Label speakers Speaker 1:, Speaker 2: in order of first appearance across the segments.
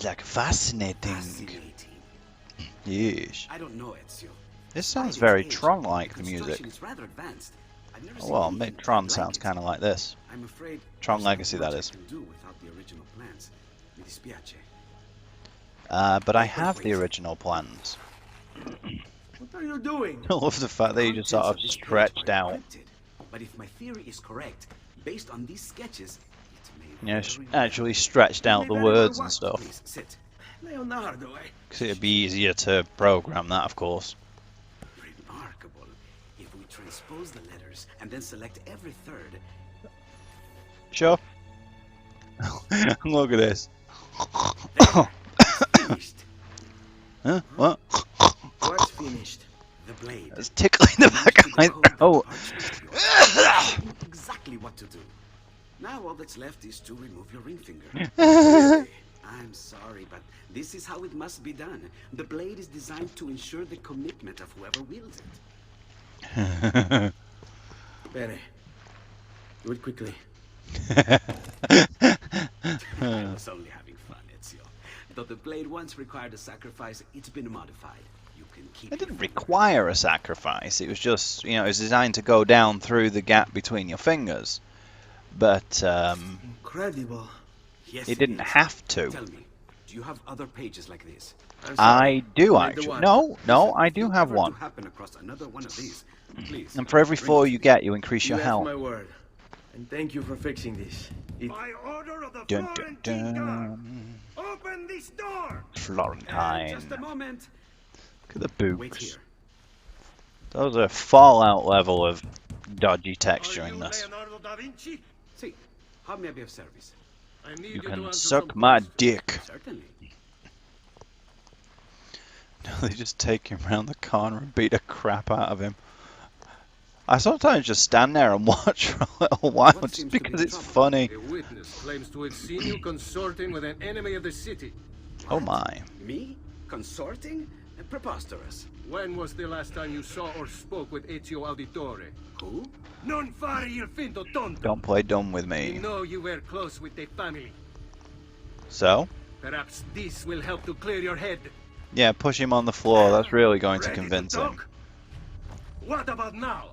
Speaker 1: like fascinating. Yes.
Speaker 2: I don't know, Ezio.
Speaker 1: This sounds very Tron-like, the music. Oh, well, mid Tron sounds kind of like this.
Speaker 2: I'm afraid
Speaker 1: Tron Legacy, that is. But I have the original plans.
Speaker 2: What are you doing?
Speaker 1: I love the fact that you just sort of stretched out.
Speaker 2: But if my theory is correct, based on these sketches,
Speaker 1: You know, actually stretched out the words and stuff.
Speaker 2: Please, sit. Leonardo,
Speaker 1: Because it'd be easier to program that, of course.
Speaker 2: Remarkable. If we transpose the letters and then select every third.
Speaker 1: Sure. Look at this.
Speaker 2: Finished.
Speaker 1: Huh? What?
Speaker 2: What's finished? The blade.
Speaker 1: It's tickling the back of my throat.
Speaker 2: Exactly what to do. Now all that's left is to remove your ring finger. I'm sorry, but this is how it must be done. The blade is designed to ensure the commitment of whoever wields it. Bene. Do it quickly. I was only having fun, Ezio. Though the blade once required a sacrifice, it's been modified. You can keep
Speaker 1: It didn't require a sacrifice. It was just, you know, it was designed to go down through the gap between your fingers. But,
Speaker 2: incredible. Yes,
Speaker 1: it didn't have to.
Speaker 2: Tell me, do you have other pages like this?
Speaker 1: I do actually. No, I do have one.
Speaker 2: Happen across another one of these, please.
Speaker 1: And for every 4 you get, you increase your health.
Speaker 3: My word. And thank you for fixing this.
Speaker 4: By order of the
Speaker 1: Dun,
Speaker 4: Florentine
Speaker 1: dun,
Speaker 4: Guard,
Speaker 1: dun.
Speaker 4: open this door.
Speaker 1: Florentine.
Speaker 2: Just a moment.
Speaker 1: Look at the
Speaker 2: Wait
Speaker 1: boots.
Speaker 2: here.
Speaker 1: Those are Fallout level of dodgy texturing
Speaker 4: Are you
Speaker 1: this.
Speaker 4: Leonardo da Vinci?
Speaker 2: See, how may I be of service?
Speaker 4: I need
Speaker 1: You
Speaker 4: to
Speaker 1: can
Speaker 4: answer
Speaker 1: suck
Speaker 4: some
Speaker 1: my
Speaker 4: questions.
Speaker 1: dick.
Speaker 2: Certainly.
Speaker 1: They just take him around the corner and beat the crap out of him. I sometimes just stand there and watch for a little while
Speaker 2: What
Speaker 1: just
Speaker 2: seems to be
Speaker 1: because
Speaker 2: the
Speaker 1: it's
Speaker 2: trouble?
Speaker 1: funny.
Speaker 4: A witness claims to have seen you consorting with an enemy of the city.
Speaker 1: Oh my.
Speaker 2: Me? Consorting? Preposterous.
Speaker 4: When was the last time you saw or spoke with Ezio Auditore?
Speaker 2: Who?
Speaker 4: Non fare il finto tonto.
Speaker 1: Don't play dumb with
Speaker 4: You
Speaker 1: me.
Speaker 4: know you were close with the family.
Speaker 1: So?
Speaker 4: Perhaps this will help to clear your head.
Speaker 1: Yeah, push him on the floor. That's really going to
Speaker 4: Ready
Speaker 1: convince him.
Speaker 4: talk? What about now?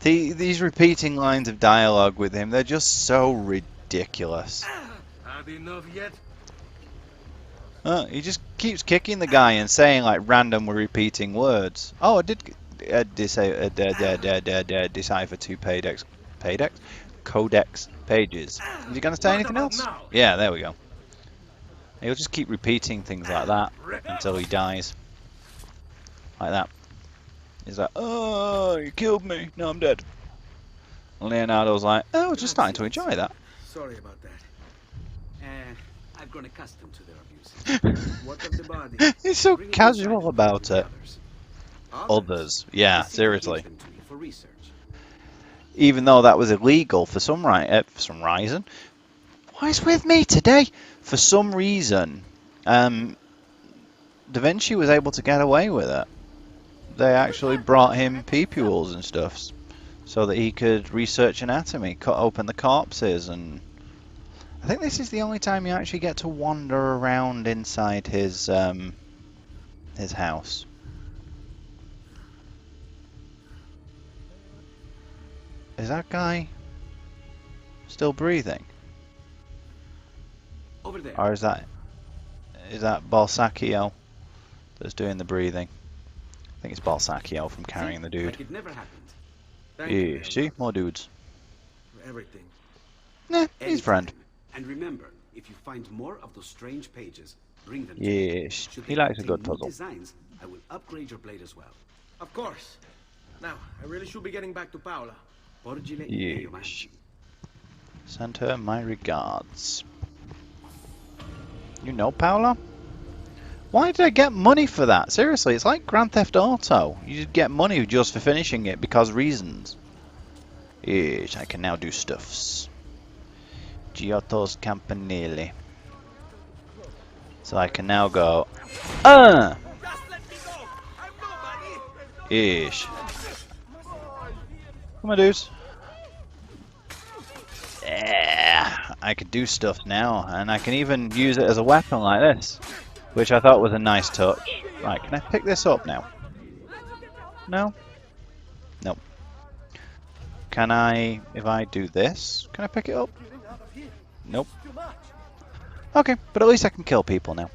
Speaker 1: These repeating lines of dialogue with him, they're just so ridiculous.
Speaker 4: Had enough yet?
Speaker 1: He just keeps kicking the guy and saying like random repeating words. Oh, I did decipher 2 codex pages. Is he going to say
Speaker 4: What
Speaker 1: anything
Speaker 4: about
Speaker 1: else?
Speaker 4: now?
Speaker 1: Yeah, there we go. He'll just keep repeating things like that until he dies. Like that. He's like, oh, you killed me. No, I'm dead. And Leonardo's like, oh, I was just starting to enjoy that.
Speaker 2: Sorry about that. I've grown accustomed to their abuse. What of the body?
Speaker 1: He's so
Speaker 2: Bring it
Speaker 1: casual
Speaker 2: inside
Speaker 1: about
Speaker 2: for the
Speaker 1: it.
Speaker 2: Others?
Speaker 1: Others. Yeah,
Speaker 2: The city
Speaker 1: seriously.
Speaker 2: gives them to me for research.
Speaker 1: Even though that was illegal for some reason. What is with me today? For some reason, Da Vinci was able to get away with it. They actually brought him pupules and stuff so that he could research anatomy, cut open the corpses, and I think this is the only time you actually get to wander around inside his house. Is that guy still breathing?
Speaker 2: Over there.
Speaker 1: Or is that Ballsackzio that's doing the breathing? I think it's Ballsackzio from carrying the dude.
Speaker 2: Like it never happened.
Speaker 3: Thank you,
Speaker 1: Yeah, see? More dudes.
Speaker 3: for everything.
Speaker 1: Nah, he's a friend.
Speaker 2: Anytime. And remember, if you find more of those strange pages, bring them to
Speaker 1: Yes,
Speaker 2: me. Should
Speaker 1: he
Speaker 2: they
Speaker 1: likes a
Speaker 2: contain
Speaker 1: good
Speaker 2: new
Speaker 1: puzzle.
Speaker 2: designs, I will upgrade your blade as well.
Speaker 3: Of course. Now, I really should be getting back to Paola.
Speaker 2: Porgile
Speaker 1: Yes.
Speaker 2: Iomanci.
Speaker 1: Send her my regards. You know Paola? Why did I get money for that? Seriously, it's like Grand Theft Auto. You just get money just for finishing it because reasons. Yes, I can now do stuffs. Giotto's Campanile. So I can now go. Ish. Come on, dudes. Yeah. I could do stuff now, and I can even use it as a weapon like this, which I thought was a nice touch. Right, can I pick this up now? No? Nope. Can I, if I do this, can I pick it up? Nope. Okay, but at least I can kill people now.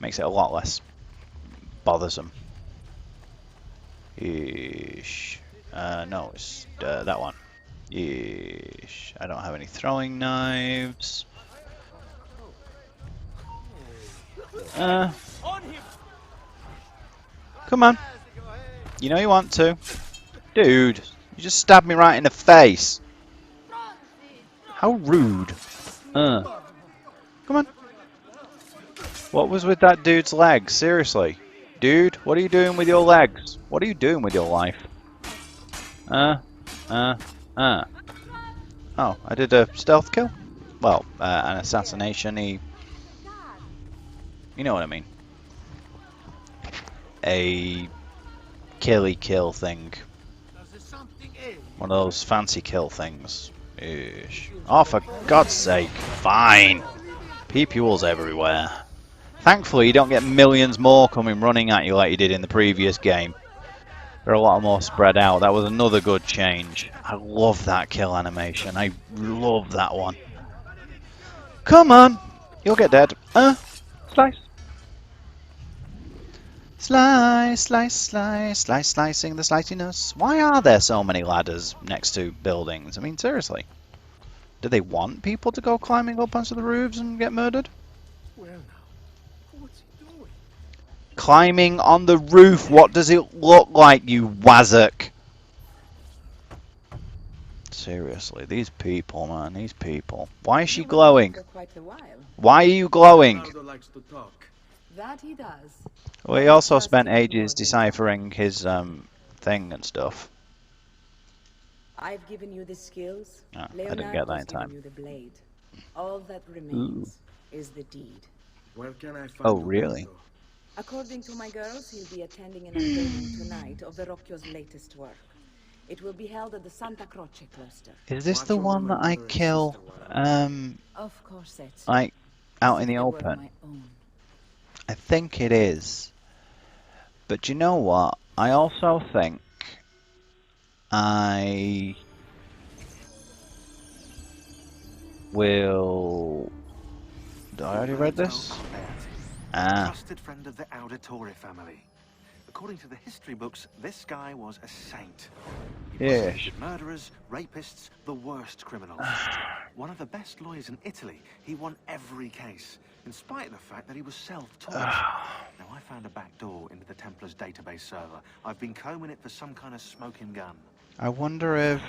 Speaker 1: Makes it a lot less bothersome. Yeesh. No, it's that one. Yeesh. I don't have any throwing knives. Come on. You know you want to. Dude, you just stabbed me right in the face. How rude. Come on. What was with that dude's legs? Seriously. Dude, what are you doing with your legs? What are you doing with your life? Oh, I did a stealth kill? Well, an assassination-y... You know what I mean. A killy kill thing. One of those fancy kill things. Ish. Oh, for God's sake. Fine. Peoples everywhere. Thankfully, you don't get millions more coming running at you like you did in the previous game. They're a lot more spread out. That was another good change. I love that kill animation. I love that one. Come on! You'll get dead. Slice. Slice, slice, slice, slice, slicing the sliciness. Why are there so many ladders next to buildings? I mean, seriously. Do they want people to go climbing up onto the roofs and get murdered?
Speaker 3: Well now, what's he doing?
Speaker 1: Climbing on the roof, what does it look like, you wazzock? Seriously, these people, man, these people. Why is she glowing? Why are you glowing?
Speaker 3: Ronaldo likes to talk.
Speaker 5: That he does.
Speaker 1: Well, he also spent ages deciphering his thing and stuff.
Speaker 5: I've given you the skills.
Speaker 1: Oh, I didn't get that in time.
Speaker 5: You the blade. All that remains is the deed.
Speaker 3: Where can I find
Speaker 1: Oh, really?
Speaker 3: Roberto?
Speaker 5: According to my girls, he'll be attending an unveiling tonight of Verrocchio's latest work. It will be held at the Santa Croce cloister.
Speaker 1: Is this the
Speaker 3: Watch over
Speaker 1: one
Speaker 3: my
Speaker 1: that I
Speaker 3: mother and
Speaker 1: kill,
Speaker 3: sister
Speaker 5: Of course, it's
Speaker 1: like, out in the
Speaker 5: they were
Speaker 1: open?
Speaker 5: my own.
Speaker 1: I think it is. But you know what? I also think I will... Did I already read this?
Speaker 6: Trusted friend of the Auditore family. According to the history books, this guy was a saint. He prosecuted murderers, rapists, the worst criminals. One of the best lawyers in Italy, he won every case, in spite of the fact that he was self-taught. Now, I found a back door into the Templars' database server. I've been combing it for some kind of smoking gun.
Speaker 1: I wonder if...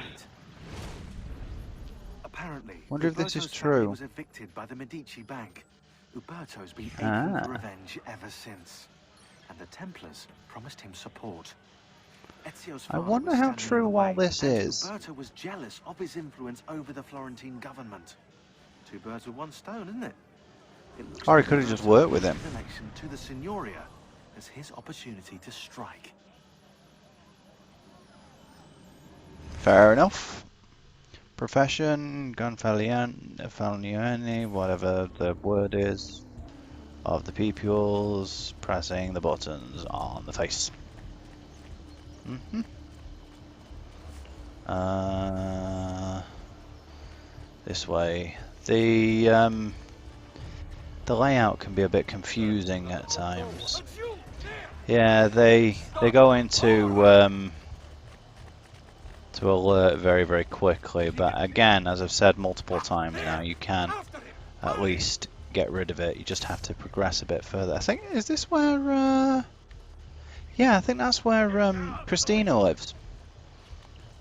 Speaker 6: Apparently,
Speaker 1: Wonder if this is
Speaker 6: Uberto's family
Speaker 1: true.
Speaker 6: was evicted by the Medici Bank. Uberto's been aching for revenge ever since. And the Templars promised him support. Ezio's
Speaker 1: I
Speaker 6: father
Speaker 1: wonder
Speaker 6: was
Speaker 1: how
Speaker 6: standing in
Speaker 1: true
Speaker 6: the
Speaker 1: all
Speaker 6: way,
Speaker 1: this
Speaker 6: and
Speaker 1: is.
Speaker 6: Uberto was jealous of his influence over the Florentine government. Two birds with one stone, isn't it? It looks
Speaker 1: Or he
Speaker 6: like
Speaker 1: could have just
Speaker 6: Uberto
Speaker 1: worked with
Speaker 6: used
Speaker 1: him.
Speaker 6: his election to the Signoria as his opportunity to strike.
Speaker 1: Fair enough. Profession, Gonfaloniani, whatever the word is, of the peoples, pressing the buttons on the face. This way. The layout can be a bit confusing at times. Yeah, they go into to alert very, very quickly, but again, as I've said multiple times now, you can at least get rid of it. You just have to progress a bit further. I think, is this where yeah, I think that's where Christina lives.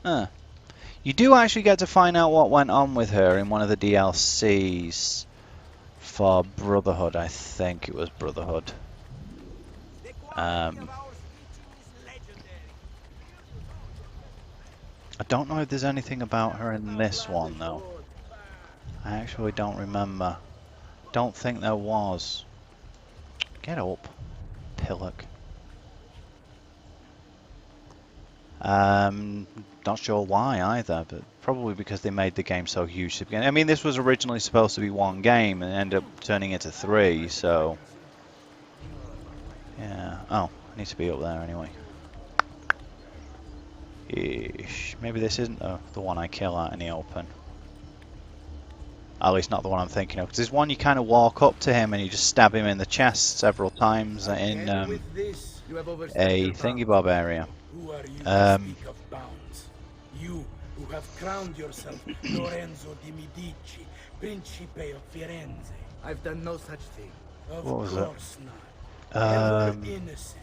Speaker 1: You do actually get to find out what went on with her in one of the DLCs for Brotherhood. I think it was Brotherhood. I don't know if there's anything about her in this one though. I actually don't remember. Don't think there was. Get up, pillock. Not sure why either, but probably because they made the game so huge to begin. I mean, this was originally supposed to be one game and ended up turning into 3, so... Yeah. Oh, I need to be up there anyway. Ish. Maybe this isn't the one I kill out in the open. At least not the one I'm thinking of. Because there's one you kind of walk up to him and you just stab him in the chest several times in a thingy bob area.
Speaker 7: Who are you to speak of bounds? You who have crowned yourself Lorenzo di Medici, Principe of Firenze.
Speaker 8: I've done no such thing.
Speaker 7: Of
Speaker 1: What was
Speaker 7: course not. Innocent.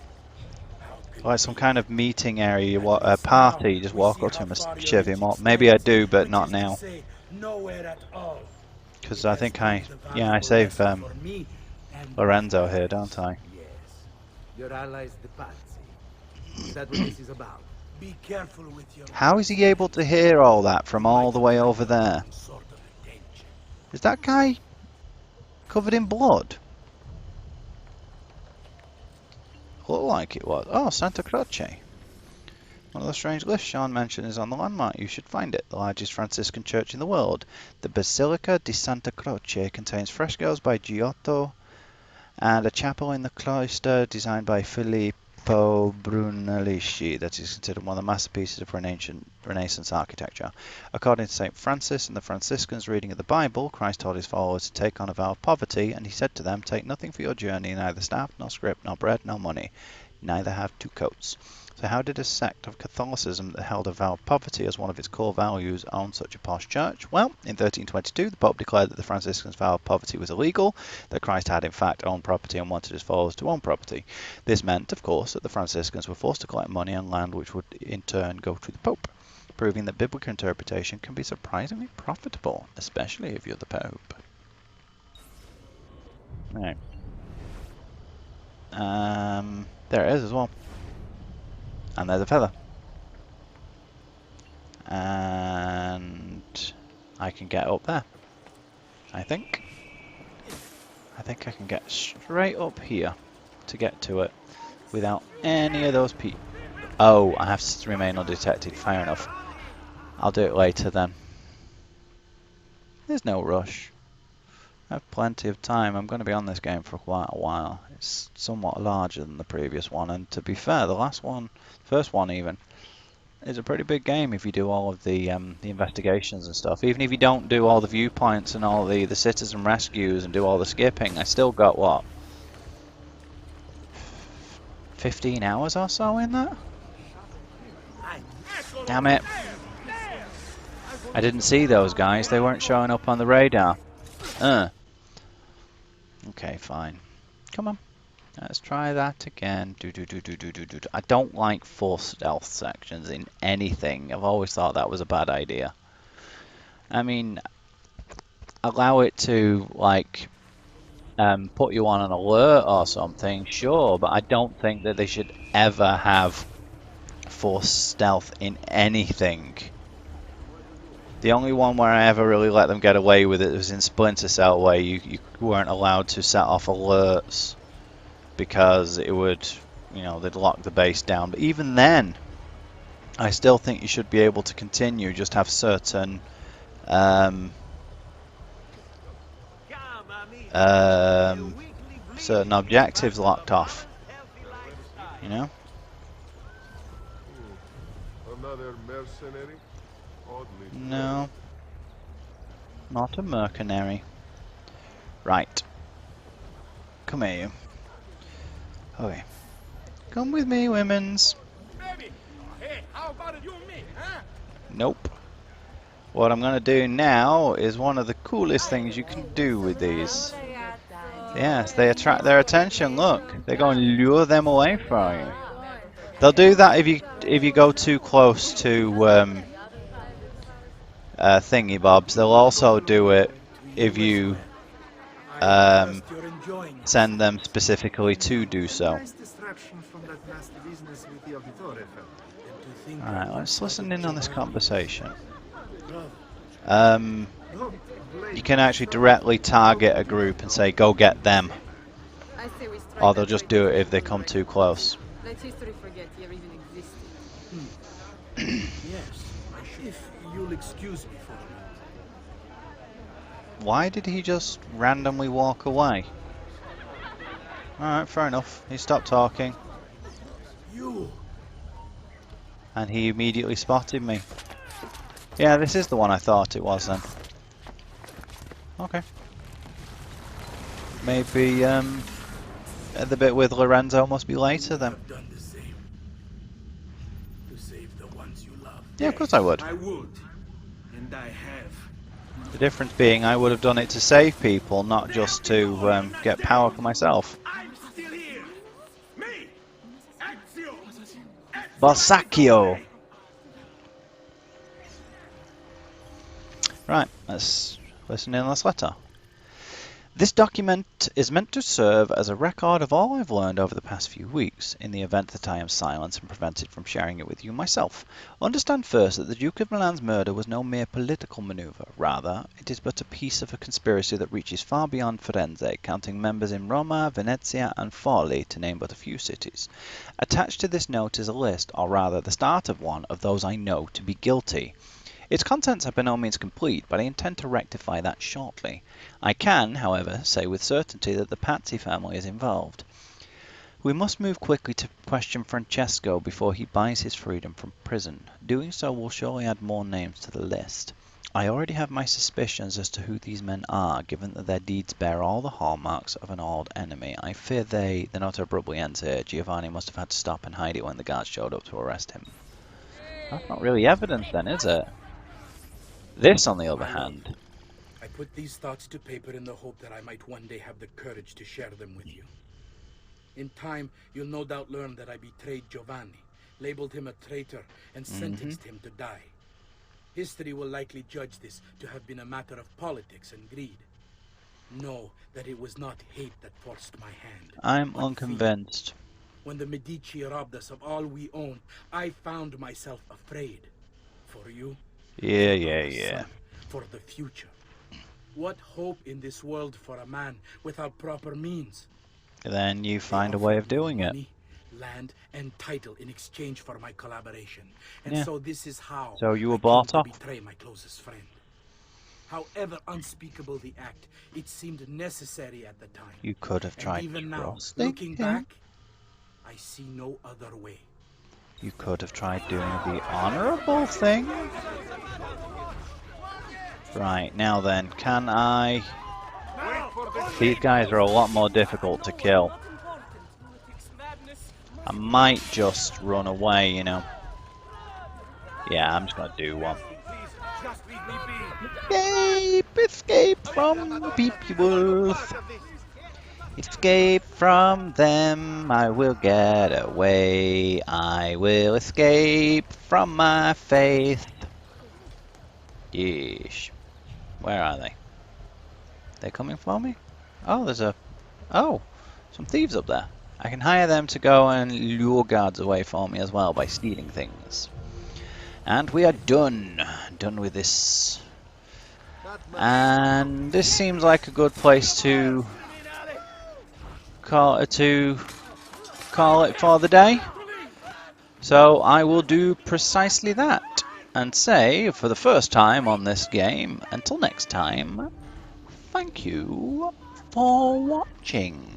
Speaker 1: Like some kind of meeting area, a party, you just walk up to him and shove him up. Maybe I do, but not now. Because I think I save Lorenzo here, don't I?
Speaker 8: Yes. Your allies, the Pazzi. Is that what this is about?
Speaker 7: Be careful with your
Speaker 1: How is he able to hear all that from all the way over there?
Speaker 7: sort of attention.
Speaker 1: Is that guy covered in blood? Looked like it was. Oh, Santa Croce. One of the strange lists Sean mentioned is on the landmark. You should find it. The largest Franciscan church in the world. The Basilica di Santa Croce contains frescoes by Giotto and a chapel in the cloister designed by Filippo Brunelleschi that is considered one of the masterpieces of Renaissance architecture. According to St. Francis and the Franciscans' reading of the Bible, Christ told his followers to take on a vow of poverty, and he said to them, "Take nothing for your journey, neither staff, nor scrip, nor bread, nor money. Neither have 2 coats." So how did a sect of Catholicism that held a vow of poverty as one of its core values own such a posh church? Well, in 1322, the Pope declared that the Franciscans' vow of poverty was illegal, that Christ had in fact owned property and wanted his followers to own property. This meant, of course, that the Franciscans were forced to collect money on land which would in turn go to the Pope, proving that biblical interpretation can be surprisingly profitable, especially if you're the Pope. Right. There it is as well. And there's a feather. And I can get up there. I think I can get straight up here to get to it without any of those people. Oh, I have to remain undetected. Fair enough. I'll do it later then. There's no rush. I have plenty of time. I'm going to be on this game for quite a while. It's somewhat larger than the previous one, and to be fair, the last one, first one even, is a pretty big game if you do all of the investigations and stuff. Even if you don't do all the viewpoints and all the citizen rescues and do all the skipping, I still got, what, 15 hours or so in that? Damn it. I didn't see those guys. They weren't showing up on the radar. Okay, fine. Come on. Let's try that again. I don't like forced stealth sections in anything. I've always thought that was a bad idea. I mean, allow it to, like, put you on an alert or something, sure, but I don't think that they should ever have forced stealth in anything. The only one where I ever really let them get away with it was in Splinter Cell, where you weren't allowed to set off alerts because it would, you know, they'd lock the base down. But even then, I still think you should be able to continue, just have certain certain objectives locked off, you know?
Speaker 9: Another mercenary?
Speaker 1: No, not a mercenary. Right. Come here, you. Okay. Come with me, women's.
Speaker 7: Hey, how about it, you and me, huh?
Speaker 1: Nope. What I'm gonna do now is one of the coolest things you can do with these. Yes, they attract their attention. Look, they're going to lure them away from you. They'll do that if you go too close to thingy bobs. They'll also do it if you send them specifically to do so. Alright, let's listen in on this conversation. You can actually directly target a group and say, go get them. Or they'll just do it if they come too close.
Speaker 10: Let history forget you even existed.
Speaker 7: Yes, if you'll excuse me for a moment.
Speaker 1: Why did he just randomly walk away? Alright, fair enough. He stopped talking.
Speaker 7: You!
Speaker 1: And he immediately spotted me. Yeah, this is the one I thought it was then. Okay. Maybe the bit with Lorenzo must be later then.
Speaker 7: Have done the same. To save the ones you love.
Speaker 1: Yeah, of course I would.
Speaker 2: I would. And I have.
Speaker 1: The difference being I would have done it to save people, not just to get power for myself.
Speaker 2: I'm still here. Me, Ezio.
Speaker 1: Ballsackzio. Right, let's listen in this letter. This document is meant to serve as a record of all I've learned over the past few weeks, in the event that I am silent and prevented from sharing it with you myself. Understand first that the Duke of Milan's murder was no mere political manoeuvre. Rather, it is but a piece of a conspiracy that reaches far beyond Firenze, counting members in Roma, Venezia and Forli, to name but a few cities. Attached to this note is a list, or rather the start of one, of those I know to be guilty. Its contents are by no means complete, but I intend to rectify that shortly. I can, however, say with certainty that the Pazzi family is involved. We must move quickly to question Francesco before he buys his freedom from prison. Doing so will surely add more names to the list. I already have my suspicions as to who these men are, given that their deeds bear all the hallmarks of an old enemy. I fear the note abruptly ends here. Giovanni must have had to stop and hide it when the guards showed up to arrest him. That's not really evidence then, is it? This, on the other hand...
Speaker 7: I put these thoughts to paper in the hope that I might one day have the courage to share them with you. In time, you'll no doubt learn that I betrayed Giovanni, labeled him a traitor, and sentenced him to die. History will likely judge this to have been a matter of politics and greed. Know that it was not hate that forced my hand.
Speaker 1: I'm unconvinced.
Speaker 7: When the Medici robbed us of all we owned, I found myself afraid. For you?
Speaker 1: Yeah.
Speaker 7: For the future. What hope in this world for a man without proper means?
Speaker 1: Then you find a way of doing it.
Speaker 7: Money, land, and title in exchange for my collaboration. And so this is how
Speaker 1: So you were
Speaker 7: I
Speaker 1: bought
Speaker 7: came
Speaker 1: off?
Speaker 7: to betray my closest friend. However unspeakable the act, it seemed necessary at the time.
Speaker 1: You could have tried
Speaker 7: And even now,
Speaker 1: trusting
Speaker 7: looking
Speaker 1: him.
Speaker 7: back, I see no other way.
Speaker 1: You could have tried doing the honourable thing. Right, now then, can I... These guys are a lot more difficult to kill. I might just run away, you know. Yeah, I'm just gonna do one. Escape from the people. Escape from them, I will get away. I will escape from my faith. Yeesh. Where are they? They're coming for me? Oh, there's a... Oh, some thieves up there. I can hire them to go and lure guards away for me as well by stealing things. And we are done. Done with this. And this seems like a good place to call it for the day. So I will do precisely that. And say, for the first time on this game, until next time, thank you for watching.